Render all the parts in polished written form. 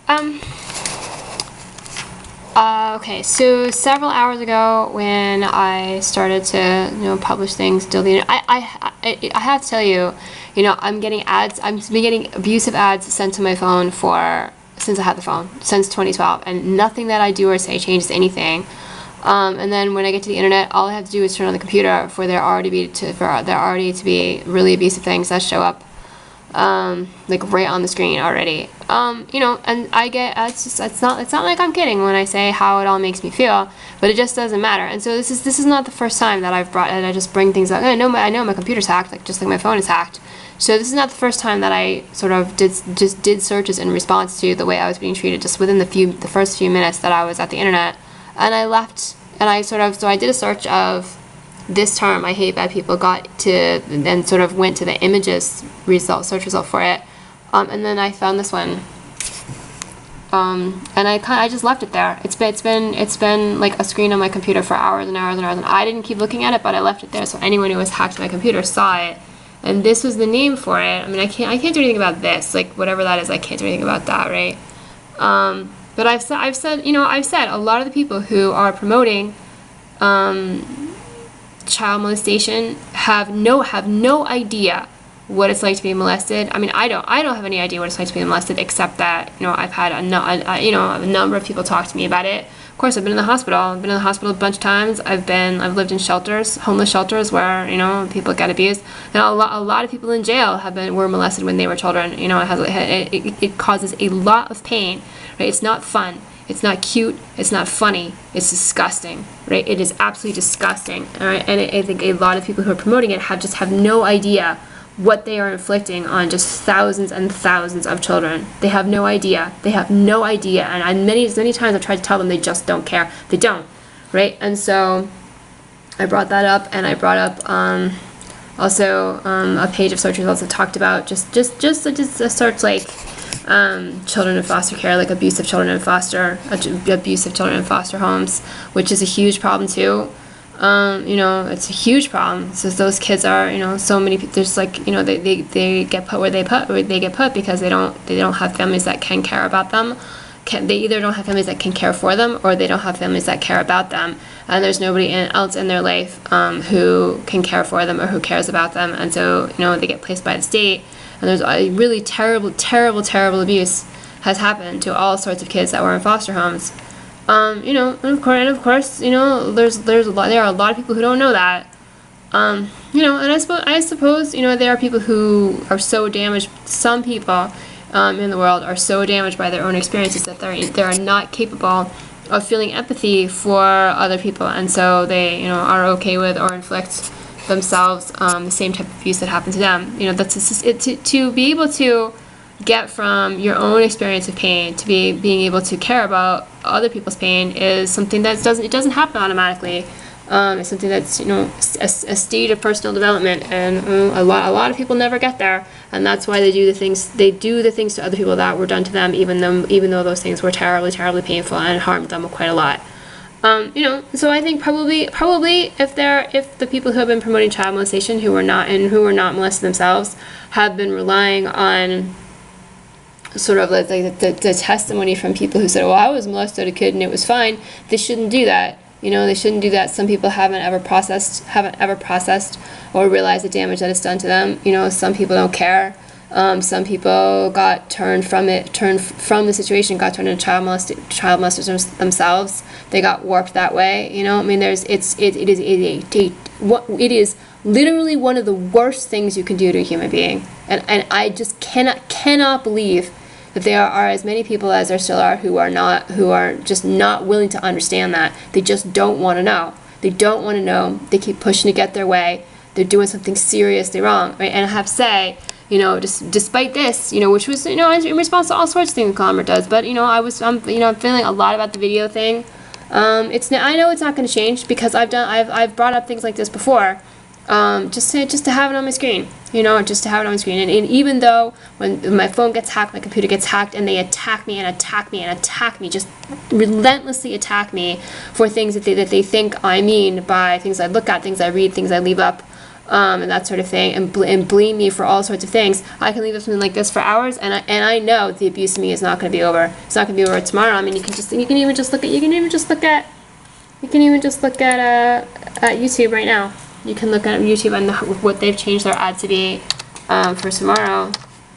Um, okay, so several hours ago when I started to, publish things, delete it, I have to tell you, I'm getting ads, I've been getting abusive ads sent to my phone since I had the phone, since 2012, and nothing that I do or say changes anything. And then when I get to the internet, all I have to do is turn on the computer for there already to be really abusive things that show up, like right on the screen already. And I get, it's not like I'm kidding when I say how it all makes me feel, but it just doesn't matter. And so this is not the first time that I just bring things up. I know my computer's hacked, like just like my phone is hacked. So this is not the first time that I sort of did searches in response to the way I was being treated just within the first few minutes that I was at the internet. And I left, and so I did a search of this term, I hate bad people, and sort of went to the images search result for it, and then I found this one, and I just left it there. It's been like a screen on my computer for hours and hours and hours, and I didn't keep looking at it, but I left it there so anyone who has hacked my computer saw it. And this was the name for it. I mean, I can't do anything about this, like whatever that is. I can't do anything about that, right? But I've said a lot of the people who are promoting child molestation have no idea what it's like to be molested. I mean, I don't have any idea what it's like to be molested, except that I've had a number of people talk to me about it. Of course, I've been in the hospital. I've been in the hospital a bunch of times. I've lived in shelters, homeless shelters, where people get abused, and a lot of people in jail were molested when they were children. It causes a lot of pain. Right? It's not fun. It's not cute. It's not funny. It's disgusting. Right? It is absolutely disgusting. All right? And I think a lot of people who are promoting it have no idea what they are inflicting on just thousands and thousands of children. They have no idea. They have no idea. And many times I've tried to tell them, they just don't care. They don't. Right? And so I brought that up, and I brought up also a page of search results that talked about just a search like children in foster care, like abusive children in foster homes, which is a huge problem too. It's a huge problem. So those kids are, so many. There's they get put where they get put because they don't have families that can care about them. They either don't have families that can care for them, or they don't have families that care about them, and there's nobody else in their life who can care for them or who cares about them, and so they get placed by the state. And there's a really terrible abuse has happened to all sorts of kids that were in foster homes. And of course, there are a lot of people who don't know that. And I suppose, there are people who are so damaged. Some people in the world are so damaged by their own experiences that they are not capable of feeling empathy for other people, and so they, are okay with or inflict themselves the same type of abuse that happened to them. To be able to get from your own experience of pain to being able to care about other people's pain is something that doesn't happen automatically. It's something that's a stage of personal development, and a lot of people never get there, and that's why they do the things to other people that were done to them, even though those things were terribly painful and harmed them quite a lot. So I think probably if the people who have been promoting child molestation who were not molested themselves have been relying on sort of like the testimony from people who said, well, I was molested as a kid and it was fine, they shouldn't do that. They shouldn't do that. Some people haven't ever processed or realized the damage that it's done to them. Some people don't care. Some people got turned from the situation, got turned into child molesters themselves. They got warped that way. I mean, it is literally one of the worst things you can do to a human being, and I just cannot believe that there are as many people as there still are who are just not willing to understand that. They just don't want to know. They don't want to know. They keep pushing to get their way. They're doing something seriously wrong, right? And I have to say, despite this, which was, in response to all sorts of things the conglomerate does, but, I'm feeling a lot about the video thing. I know it's not going to change because I've brought up things like this before, just to have it on my screen, just to have it on my screen. And even though when my phone gets hacked, my computer gets hacked, and they attack me, just relentlessly attack me for things that they think I mean by things I look at, things I read, things I leave up, and that sort of thing, and blame me for all sorts of things. I can leave something like this for hours, and I know the abuse of me is not going to be over. It's not going to be over tomorrow. I mean, you can even just look at YouTube right now. You can look at YouTube and what they've changed their ad to be for tomorrow,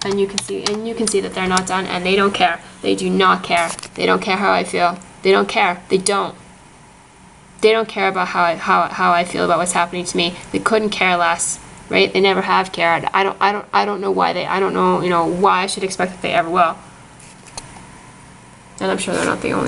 and you can see that they're not done, and they don't care. They do not care. They don't care how I feel. They don't care. They don't care about how I feel about what's happening to me. They couldn't care less, right? They never have cared. I don't know why I don't know, why I should expect that they ever will. And I'm sure they're not the only one.